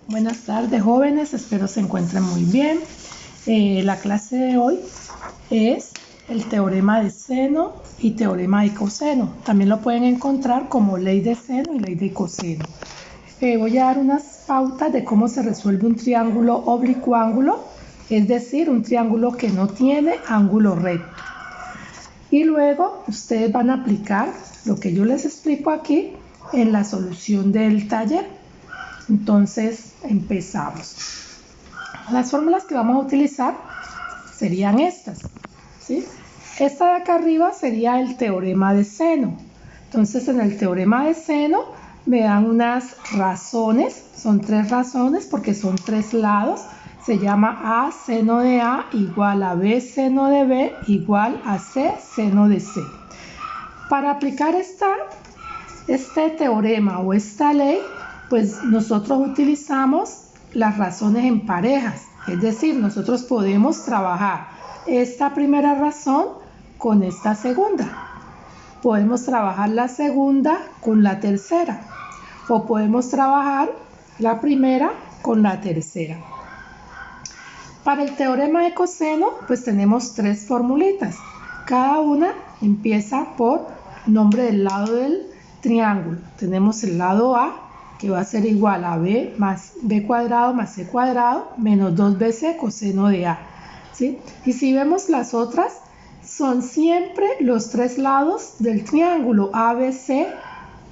Buenas tardes, jóvenes, espero se encuentren muy bien. La clase de hoy es el teorema de seno y teorema de coseno. También lo pueden encontrar como ley de seno y ley de coseno. Voy a dar unas pautas de cómo se resuelve un triángulo oblicuángulo, es decir, un triángulo que no tiene ángulo recto. Y luego ustedes van a aplicar lo que yo les explico aquí en la solución del taller. Entonces empezamos. Las fórmulas que vamos a utilizar serían estas, ¿sí? Esta de acá arriba sería el teorema de seno. Entonces en el teorema de seno me dan unas razones, son 3 razones porque son 3 lados. Se llama A seno de A igual a B seno de B igual a C seno de C. Para aplicar este teorema o esta ley, pues nosotros utilizamos las razones en parejas, es decir, nosotros podemos trabajar esta primera razón con esta segunda, podemos trabajar la segunda con la tercera o podemos trabajar la primera con la tercera. Para el teorema de coseno, pues tenemos 3 formulitas, cada una empieza por nombre del lado del triángulo. Tenemos el lado A, que va a ser igual a B más B cuadrado más C cuadrado menos 2BC coseno de A, ¿sí? Y si vemos las otras, son siempre los 3 lados del triángulo ABC,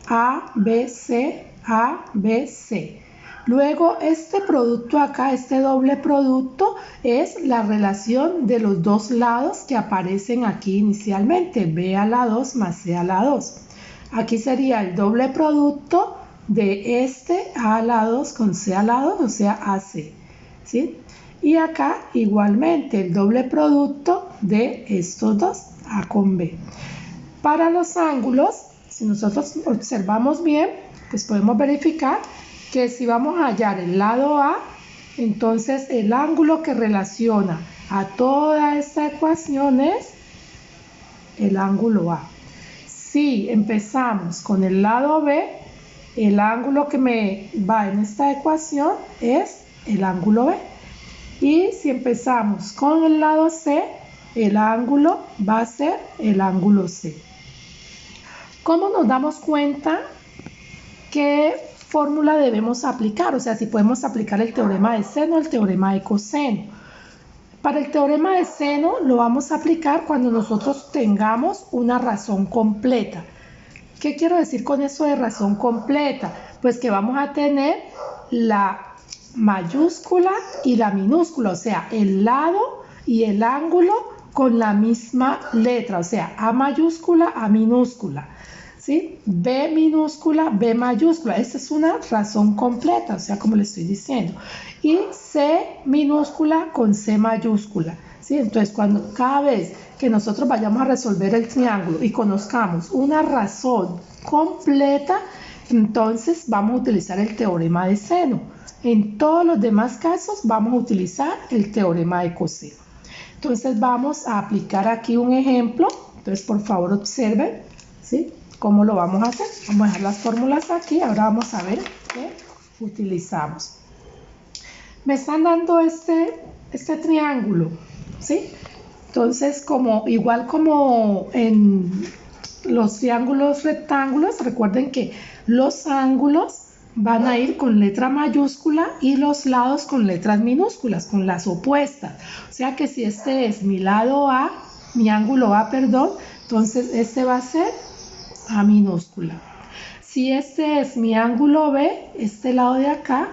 ABC, ABC. Luego este producto acá, este doble producto, es la relación de los 2 lados que aparecen aquí inicialmente, B a la 2 más C a la 2. Aquí sería el doble producto de este A a la 2 con C a la 2, o sea, AC, ¿sí? Y acá igualmente el doble producto de estos dos, A con B. Para los ángulos, si nosotros observamos bien, pues podemos verificar que si vamos a hallar el lado A, entonces el ángulo que relaciona a toda esta ecuación es el ángulo A. Si empezamos con el lado B, el ángulo que me va en esta ecuación es el ángulo B. Y si empezamos con el lado C, el ángulo va a ser el ángulo C. ¿Cómo nos damos cuenta qué fórmula debemos aplicar? O sea, si podemos aplicar el teorema de seno o el teorema de coseno. Para el teorema de seno lo vamos a aplicar cuando nosotros tengamos una razón completa. ¿Qué quiero decir con eso de razón completa? Pues que vamos a tener la mayúscula y la minúscula, o sea, el lado y el ángulo con la misma letra, o sea, A mayúscula, A minúscula, ¿sí? B minúscula, B mayúscula. Esta es una razón completa, o sea, como le estoy diciendo. Y C minúscula con C mayúscula, ¿sí? Entonces, cada vez que nosotros vayamos a resolver el triángulo y conozcamos una razón completa, entonces vamos a utilizar el teorema de seno. En todos los demás casos vamos a utilizar el teorema de coseno. Entonces vamos a aplicar aquí un ejemplo. Entonces por favor observen, ¿sí?, cómo lo vamos a hacer. Vamos a dejar las fórmulas aquí. Ahora vamos a ver qué utilizamos. Me están dando este triángulo, ¿sí? Entonces, igual como en los triángulos rectángulos, recuerden que los ángulos van a ir con letra mayúscula y los lados con letras minúsculas, con las opuestas. O sea que si este es mi lado A, mi ángulo A, perdón, entonces este va a ser A minúscula. Si este es mi ángulo B, este lado de acá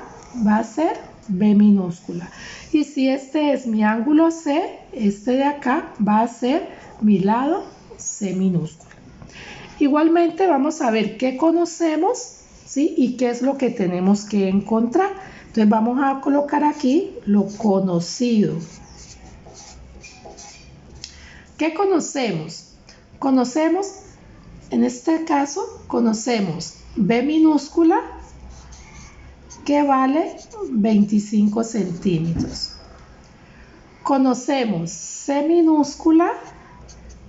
va a ser B minúscula. Y si este es mi ángulo C, este de acá va a ser mi lado C minúscula. Igualmente vamos a ver qué conocemos, ¿sí?, y qué es lo que tenemos que encontrar. Entonces vamos a colocar aquí lo conocido. ¿Qué conocemos? En este caso, conocemos B minúscula, que vale 25 centímetros. Conocemos C minúscula,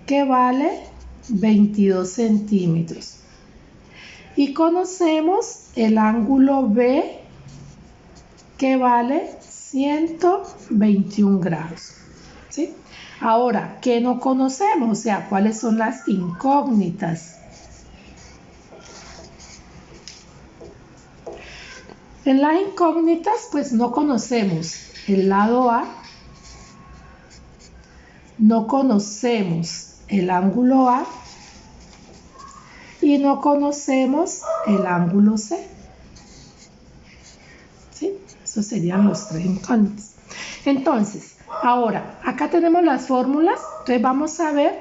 que vale 22 centímetros. Y conocemos el ángulo B, que vale 121 grados. ¿Sí? Ahora, ¿qué no conocemos? O sea, ¿cuáles son las incógnitas? En las incógnitas, pues no conocemos el lado A, no conocemos el ángulo A y no conocemos el ángulo C. ¿Sí? Esos serían los tres incógnitas. Entonces, ahora, acá tenemos las fórmulas, entonces vamos a ver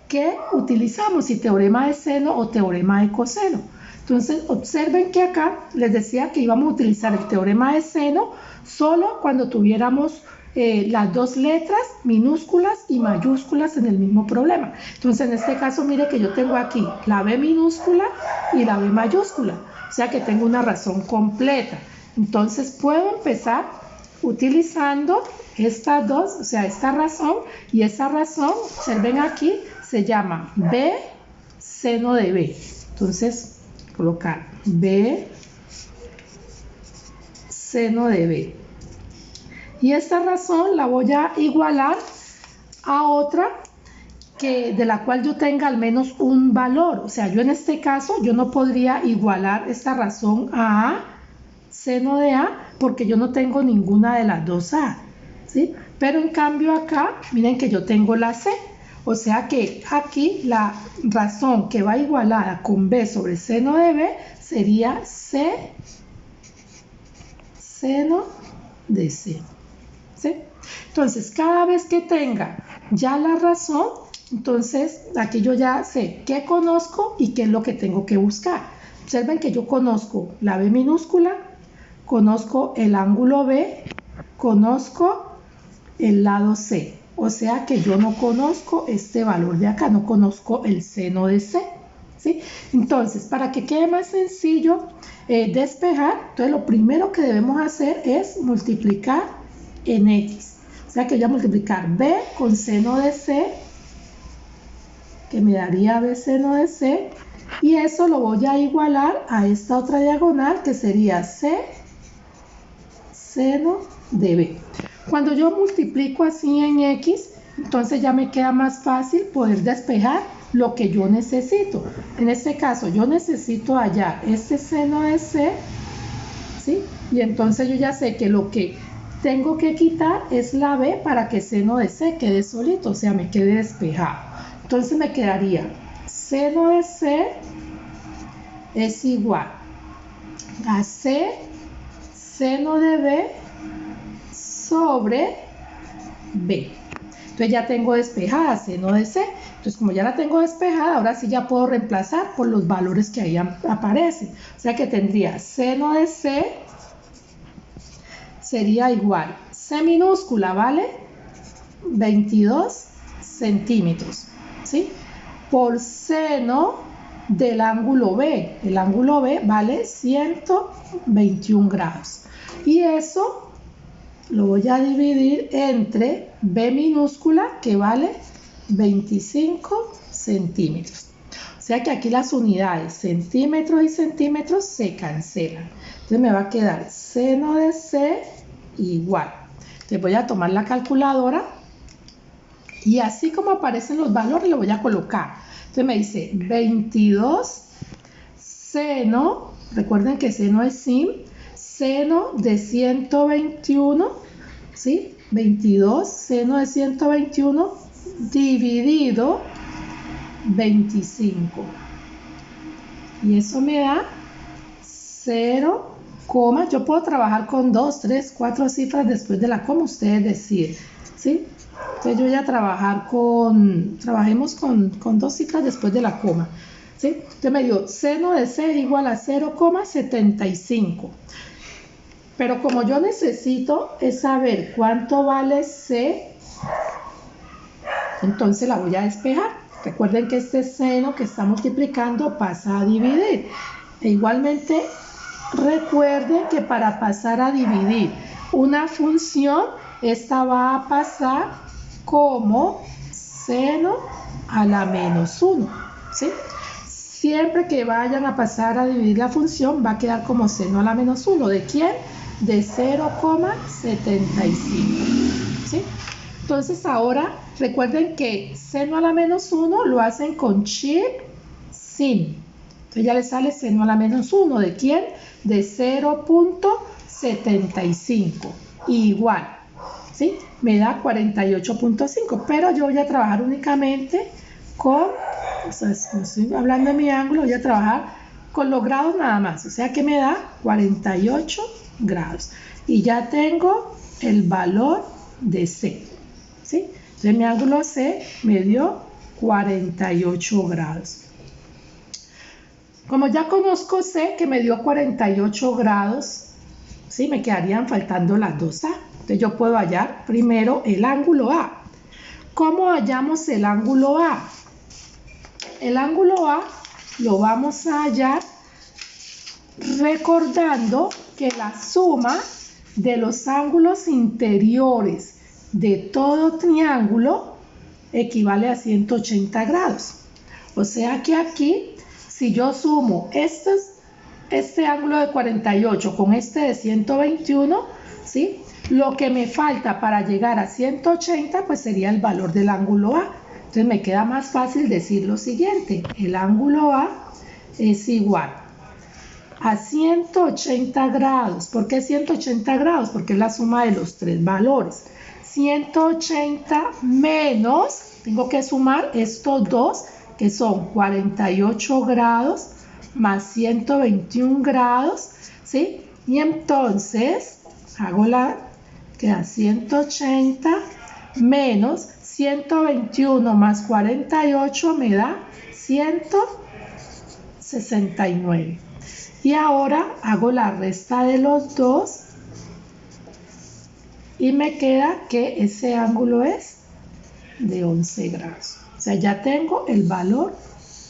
qué utilizamos, si teorema de seno o teorema de coseno. Entonces, observen que acá les decía que íbamos a utilizar el teorema de seno solo cuando tuviéramos las dos letras minúsculas y mayúsculas en el mismo problema. Entonces, en este caso, mire que yo tengo aquí la B minúscula y la B mayúscula, o sea que tengo una razón completa. Entonces, puedo empezar utilizando estas dos, o sea, esta razón, y esa razón, observen aquí, se llama B seno de B. Entonces, colocar B seno de B. Y esta razón la voy a igualar a otra de la cual yo tenga al menos un valor. O sea, yo en este caso, yo no podría igualar esta razón a A seno de A porque yo no tengo ninguna de las dos A, ¿sí? Pero en cambio acá, miren que yo tengo la C. O sea que aquí la razón que va igualada con B sobre seno de B sería C seno de C. ¿Sí? Entonces, cada vez que tenga ya la razón, entonces aquí yo ya sé qué conozco y qué es lo que tengo que buscar. Observen que yo conozco la B minúscula, conozco el ángulo B, conozco el lado C. O sea que yo no conozco este valor de acá, no conozco el seno de C. ¿Sí? Entonces, para que quede más sencillo despejar, entonces lo primero que debemos hacer es multiplicar en X. O sea que voy a multiplicar B con seno de C, que me daría B seno de C, y eso lo voy a igualar a esta otra diagonal que sería C seno de B. Cuando yo multiplico así en X, entonces ya me queda más fácil poder despejar lo que yo necesito. En este caso, yo necesito hallar este seno de C, ¿sí? Y entonces yo ya sé que lo que tengo que quitar es la B para que seno de C quede solito, o sea, me quede despejado. Entonces me quedaría seno de C es igual a C seno de B sobre B. Entonces ya tengo despejada seno de C. Entonces como ya la tengo despejada, ahora sí ya puedo reemplazar por los valores que ahí aparecen. O sea que tendría seno de C sería igual, C minúscula, ¿vale? 22 centímetros, ¿sí? Por seno del ángulo B. El ángulo B vale 121 grados. Y eso lo voy a dividir entre B minúscula, que vale 25 centímetros. O sea que aquí las unidades centímetros y centímetros se cancelan. Entonces me va a quedar seno de C igual. Entonces voy a tomar la calculadora y así como aparecen los valores lo voy a colocar. Entonces me dice 22 seno, recuerden que seno es sin, seno de 121, ¿sí? 22 seno de 121 dividido 25. Y eso me da 0, yo puedo trabajar con 2, 3, 4 cifras después de la coma, ustedes deciden, ¿sí? Entonces yo voy a trabajar trabajemos con 2 cifras después de la coma, ¿sí? Entonces me dio seno de C igual a 0,75. Pero como yo necesito es saber cuánto vale C, entonces la voy a despejar. Recuerden que este seno que está multiplicando pasa a dividir. E igualmente recuerden que para pasar a dividir una función, esta va a pasar como seno a la menos 1, ¿sí? Siempre que vayan a pasar a dividir la función va a quedar como seno a la menos 1. ¿De quién? de 0,75. ¿Sí? Entonces ahora recuerden que seno a la menos 1 lo hacen con chip sin. Entonces ya le sale seno a la menos 1. ¿De quién? De 0,75. Igual. ¿Sí? Me da 48.5. Pero yo voy a trabajar únicamente con, o sea, no estoy hablando de mi ángulo, voy a trabajar con los grados nada más. O sea que me da 48 grados. Y ya tengo el valor de C. ¿Sí? Entonces mi ángulo C me dio 48 grados. Como ya conozco C que me dio 48 grados, ¿sí? Me quedarían faltando las dos A. Entonces yo puedo hallar primero el ángulo A. ¿Cómo hallamos el ángulo A? El ángulo A lo vamos a hallar recordando que la suma de los ángulos interiores de todo triángulo equivale a 180 grados. O sea que aquí, si yo sumo este ángulo de 48 con este de 121, ¿sí? Lo que me falta para llegar a 180, pues sería el valor del ángulo A. Entonces me queda más fácil decir lo siguiente: el ángulo A es igual a 180 grados. ¿Por qué 180 grados? Porque es la suma de los tres valores. 180 menos, tengo que sumar estos dos, que son 48 grados más 121 grados, ¿sí? Y entonces hago queda 180 menos 121 más 48 me da 169. Y ahora hago la resta de los dos y me queda que ese ángulo es de 11 grados. O sea, ya tengo el valor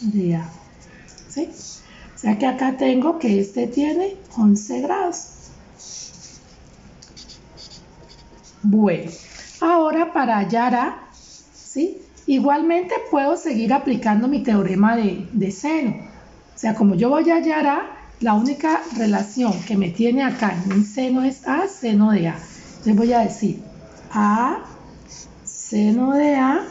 de A. ¿Sí? O sea que acá tengo que este tiene 11 grados. Bueno, ahora para hallar A, ¿sí? Igualmente puedo seguir aplicando mi teorema de seno. O sea, como yo voy a hallar A, la única relación que me tiene acá en mi seno es A, seno de A. Entonces voy a decir A, seno de A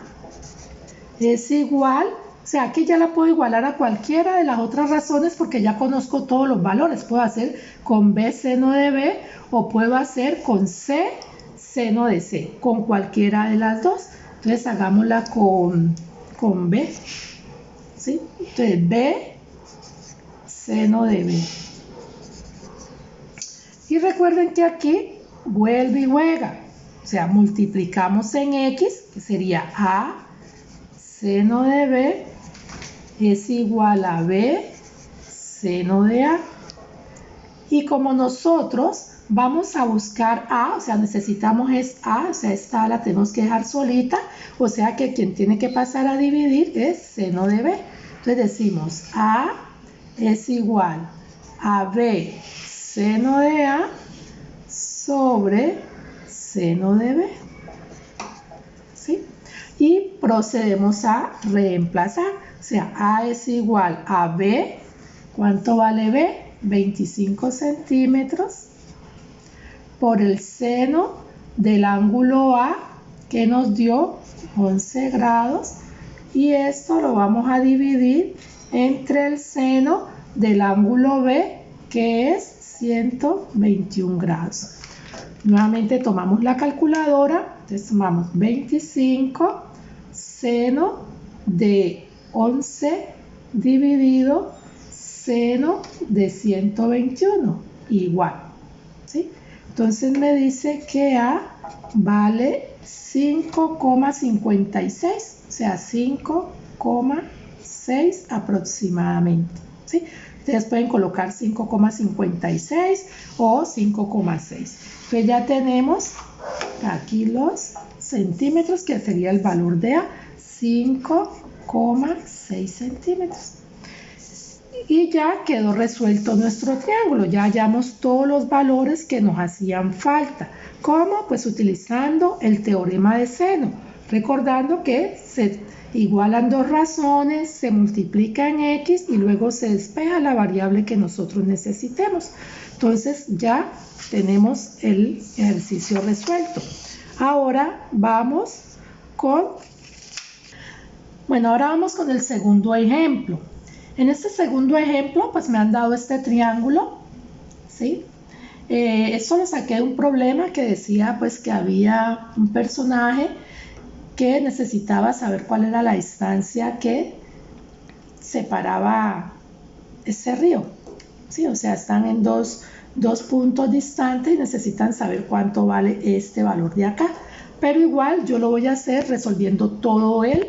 es igual, o sea, aquí ya la puedo igualar a cualquiera de las otras razones porque ya conozco todos los valores. Puedo hacer con B, seno de B, o puedo hacer con C, seno de C, con cualquiera de las dos. Entonces hagámosla con B, ¿sí? Entonces B, seno de B. Y recuerden que aquí vuelve y juega. O sea, multiplicamos en X, que sería A, seno de B, es igual a B, seno de A. Y como nosotros vamos a buscar A, o sea, necesitamos es A, o sea, esta A la tenemos que dejar solita, o sea que quien tiene que pasar a dividir es seno de B. Entonces decimos A es igual a B, seno de A, sobre seno de B. ¿Sí? Y procedemos a reemplazar. O sea, A es igual a B. ¿Cuánto vale B? 25 centímetros por el seno del ángulo A, que nos dio 11 grados. Y esto lo vamos a dividir entre el seno del ángulo B, que es 121 grados. Nuevamente tomamos la calculadora, entonces sumamos 25 seno de 11 dividido seno de 121, igual, ¿sí? Entonces me dice que A vale 5,56, o sea, 5,6 aproximadamente, ¿sí? Ustedes pueden colocar 5,56 o 5,6. Entonces ya tenemos aquí los centímetros, que sería el valor de A, 5,6 centímetros. Y ya quedó resuelto nuestro triángulo. Ya hallamos todos los valores que nos hacían falta. ¿Cómo? Pues utilizando el teorema de seno. Recordando que se igualan dos razones, se multiplica en X y luego se despeja la variable que nosotros necesitemos. Entonces ya tenemos el ejercicio resuelto. Ahora vamos con el segundo ejemplo. En este segundo ejemplo, pues me han dado este triángulo, ¿sí? Esto lo saqué de un problema que decía pues que había un personaje que necesitaba saber cuál era la distancia que separaba ese río, ¿sí? O sea, están en dos puntos distantes y necesitan saber cuánto vale este valor de acá. Pero igual yo lo voy a hacer resolviendo todo el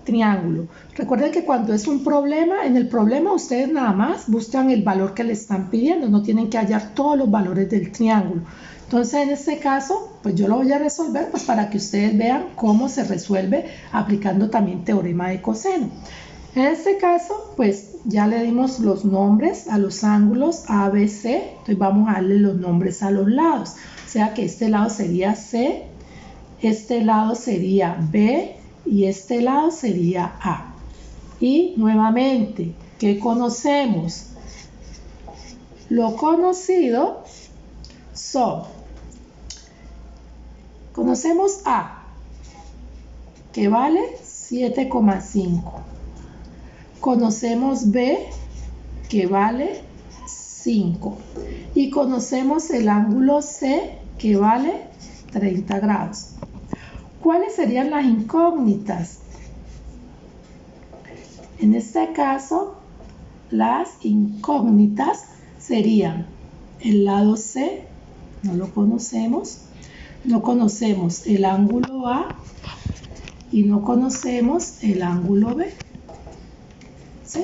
triángulo. Recuerden que cuando es un problema, en el problema ustedes nada más buscan el valor que le están pidiendo, no tienen que hallar todos los valores del triángulo. Entonces en este caso, pues yo lo voy a resolver pues para que ustedes vean cómo se resuelve aplicando también teorema de coseno. En este caso, pues ya le dimos los nombres a los ángulos A, B, C, entonces vamos a darle los nombres a los lados. O sea que este lado sería C, este lado sería B, y este lado sería A. Y nuevamente, ¿qué conocemos? Lo conocido son, conocemos A, que vale 7,5. Conocemos B, que vale 5. Y conocemos el ángulo C, que vale 30 grados. ¿Cuáles serían las incógnitas? En este caso, las incógnitas serían el lado C, no lo conocemos, no conocemos el ángulo A y no conocemos el ángulo B, ¿sí?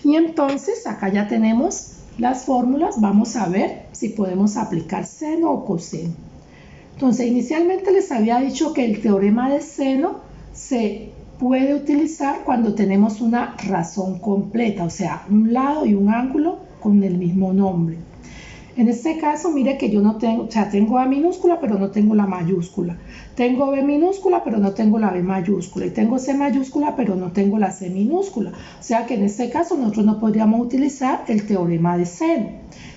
Y entonces acá ya tenemos las fórmulas, vamos a ver si podemos aplicar seno o coseno. Entonces, inicialmente les había dicho que el teorema de seno se puede utilizar cuando tenemos una razón completa, o sea, un lado y un ángulo con el mismo nombre. En este caso, mire que yo no tengo, o sea, tengo A minúscula, pero no tengo la mayúscula. Tengo B minúscula, pero no tengo la B mayúscula. Y tengo C mayúscula, pero no tengo la C minúscula. O sea que en este caso nosotros no podríamos utilizar el teorema de seno.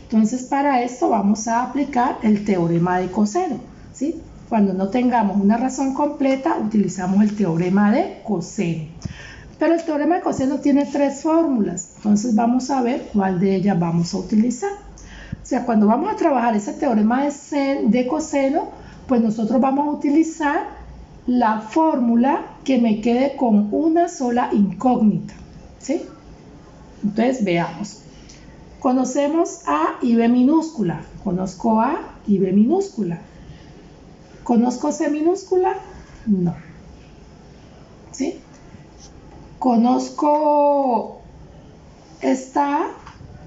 Entonces, para esto vamos a aplicar el teorema de coseno, ¿sí? Cuando no tengamos una razón completa, utilizamos el teorema de coseno. Pero el teorema de coseno tiene 3 fórmulas, entonces vamos a ver cuál de ellas vamos a utilizar. O sea, cuando vamos a trabajar ese teorema de coseno, pues nosotros vamos a utilizar la fórmula que me quede con una sola incógnita, ¿sí? Entonces veamos. Conocemos A y B minúscula. Conozco A y B minúscula. ¿Conozco C minúscula? No. ¿Sí? ¿Conozco esta A?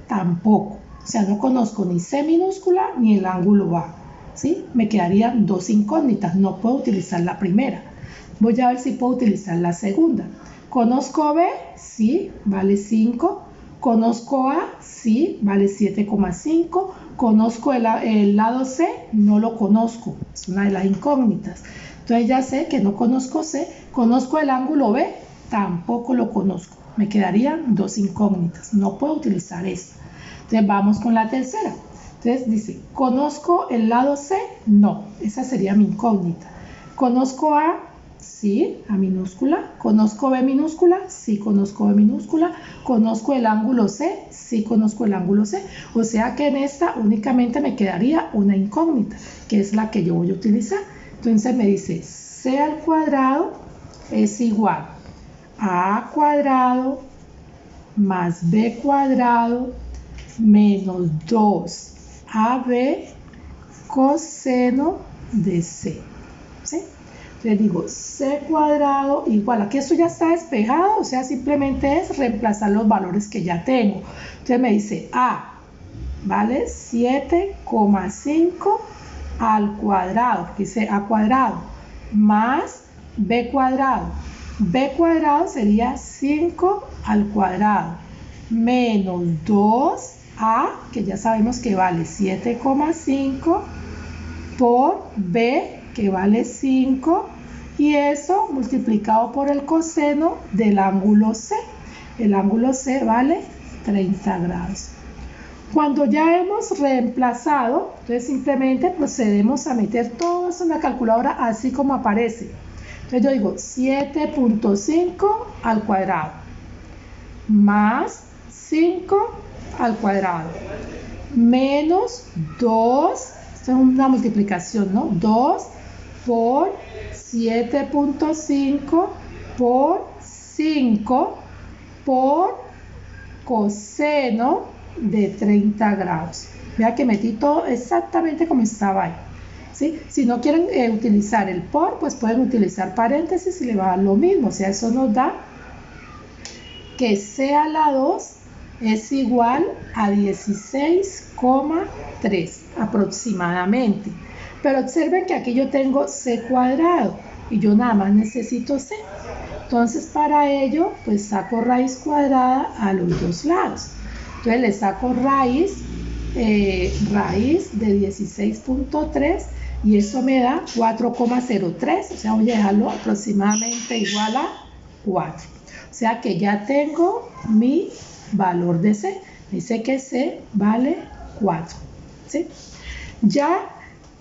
Tampoco. O sea, no conozco ni C minúscula ni el ángulo A. ¿Sí? Me quedarían 2 incógnitas. No puedo utilizar la primera. Voy a ver si puedo utilizar la segunda. ¿Conozco B? Sí, vale 5. ¿Conozco A? Sí, vale 7,5. ¿Conozco el lado C? No lo conozco. Es una de las incógnitas. Entonces ya sé que no conozco C. ¿Conozco el ángulo B? Tampoco lo conozco. Me quedarían 2 incógnitas. No puedo utilizar esta. Entonces vamos con la tercera. Entonces dice, ¿conozco el lado C? No. Esa sería mi incógnita. ¿Conozco A? Sí, A minúscula. ¿Conozco B minúscula? Sí, conozco B minúscula. ¿Conozco el ángulo C? Sí, conozco el ángulo C. O sea que en esta únicamente me quedaría una incógnita, que es la que yo voy a utilizar. Entonces me dice, C al cuadrado es igual a A cuadrado más B cuadrado menos 2AB coseno de C. ¿Sí? Le digo C cuadrado igual, aquí esto ya está despejado, o sea, simplemente es reemplazar los valores que ya tengo. Entonces me dice A vale 7,5 al cuadrado, dice A cuadrado, más B cuadrado. B cuadrado sería 5 al cuadrado, menos 2A, que ya sabemos que vale 7,5, por B, que vale 5, y eso multiplicado por el coseno del ángulo C. El ángulo C vale 30 grados. Cuando ya hemos reemplazado, entonces simplemente procedemos a meter todo eso en la calculadora así como aparece. Entonces yo digo 7.5 al cuadrado más 5 al cuadrado menos 2, esto es una multiplicación, ¿no? 2 por 7.5 por 5 por coseno de 30 grados. Vea que metí todo exactamente como estaba ahí. ¿Sí? Si no quieren utilizar el por, pues pueden utilizar paréntesis y le va a dar lo mismo. O sea, eso nos da que c a la 2 es igual a 16,3 aproximadamente. Pero observen que aquí yo tengo c cuadrado y yo nada más necesito c. Entonces para ello pues saco raíz cuadrada a los dos lados. Entonces le saco raíz de 16.3 y eso me da 4,03. O sea, voy a dejarlo aproximadamente igual a 4. O sea que ya tengo mi valor de C. Dice que C vale 4. ¿Sí? Ya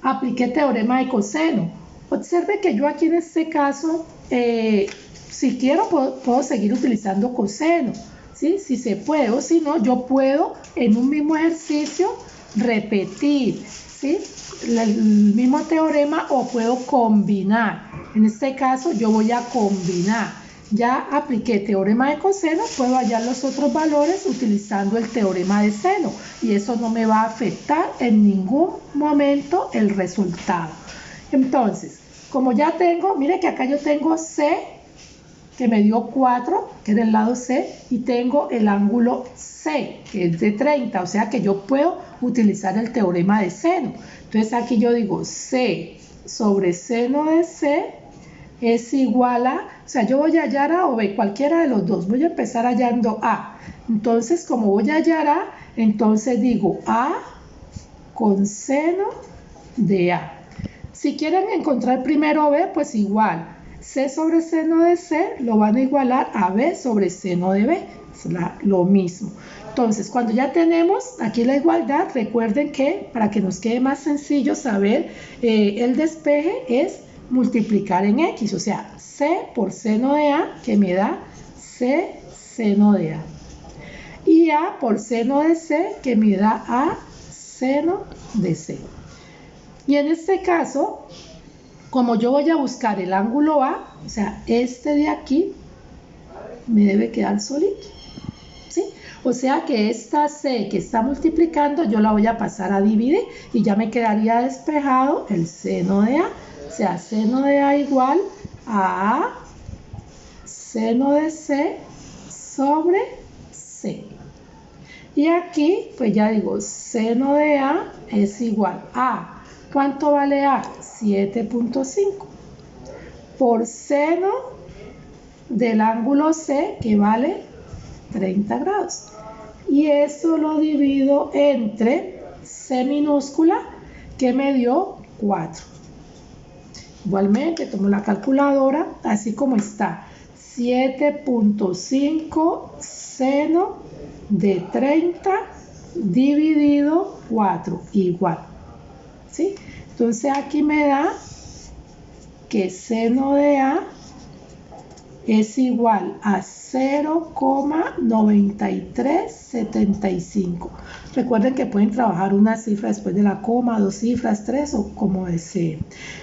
apliqué teorema de coseno. Observe que yo aquí en este caso, si quiero puedo seguir utilizando coseno. ¿Sí? Si se puede, o si no, yo puedo en un mismo ejercicio repetir, ¿sí? el mismo teorema o puedo combinar. En este caso yo voy a combinar. Ya apliqué teorema de coseno, puedo hallar los otros valores utilizando el teorema de seno y eso no me va a afectar en ningún momento el resultado. Entonces, como ya tengo, mire que acá yo tengo C que me dio 4, que era el lado C, y tengo el ángulo C, que es de 30, o sea que yo puedo utilizar el teorema de seno. Entonces aquí yo digo C sobre seno de C es igual a, o sea, yo voy a hallar A o B, cualquiera de los dos, voy a empezar hallando A. Entonces, como voy a hallar A, entonces digo A con seno de A. Si quieren encontrar primero B, pues igual. C sobre seno de C lo van a igualar a B sobre seno de B. Es lo mismo. Entonces, cuando ya tenemos aquí la igualdad, recuerden que para que nos quede más sencillo saber el despeje es multiplicar en X. O sea, C por seno de A que me da C seno de A. Y A por seno de C que me da A seno de C. Y en este caso, como yo voy a buscar el ángulo A, o sea, este de aquí, me debe quedar solito, ¿sí? O sea que esta C que está multiplicando, yo la voy a pasar a dividir y ya me quedaría despejado el seno de A. O sea, seno de A igual a seno de C sobre C. Y aquí, pues ya digo, seno de A es igual a, ¿cuánto vale A? 7.5 por seno del ángulo C que vale 30 grados. Y eso lo divido entre C minúscula que me dio 4. Igualmente tomo la calculadora así como está. 7.5 seno de 30 dividido 4 igual. ¿Sí? Entonces aquí me da que seno de A es igual a 0,9375. Recuerden que pueden trabajar una cifra después de la coma, dos cifras, tres o como deseen.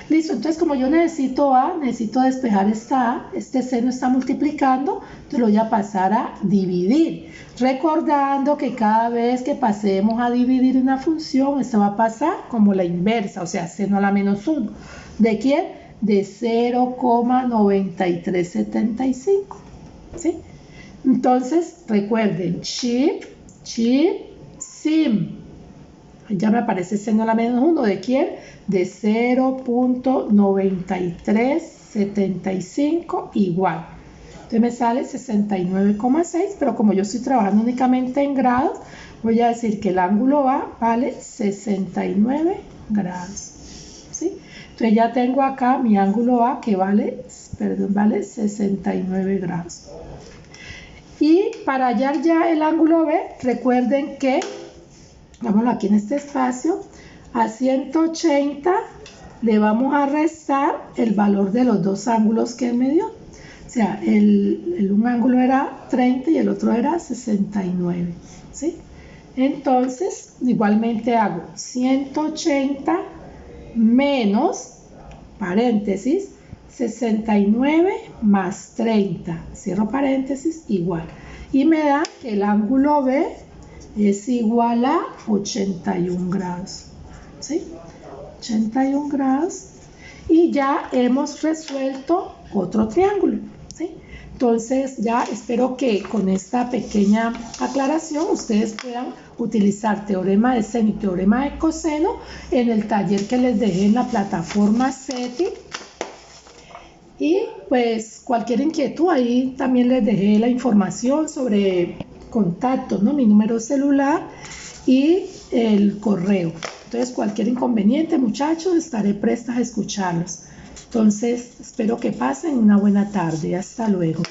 Listo, entonces como yo necesito A, necesito despejar esta A, este seno está multiplicando, entonces lo voy a pasar a dividir. Recordando que cada vez que pasemos a dividir una función, esto va a pasar como la inversa, o sea, seno a la menos 1. ¿De quién? De 0,9375. ¿Sí? Entonces, recuerden, chip, sim. Ya me aparece seno a la menos 1. ¿De quién? De 0,9375 igual. Entonces me sale 69,6, pero como yo estoy trabajando únicamente en grados, voy a decir que el ángulo A vale 69 grados. ¿Sí? Entonces ya tengo acá mi ángulo A que vale 69 grados. Y para hallar ya el ángulo B, recuerden que Hagámoslo aquí en este espacio. A 180 le vamos a restar el valor de los dos ángulos que él me dio. O sea, un ángulo era 30 y el otro era 69, ¿sí? Entonces, igualmente hago 180 menos, paréntesis, 69 más 30, cierro paréntesis, igual. Y me da que el ángulo B es igual a 81 grados, ¿sí? 81 grados. Y ya hemos resuelto otro triángulo, ¿sí? Entonces ya espero que con esta pequeña aclaración ustedes puedan utilizar teorema de seno y teorema de coseno en el taller que les dejé en la plataforma CETI. Y pues cualquier inquietud, ahí también les dejé la información sobre contacto, ¿no? Mi número celular y el correo. Entonces cualquier inconveniente, muchachos, estaré presta a escucharlos. Entonces espero que pasen una buena tarde. Hasta luego.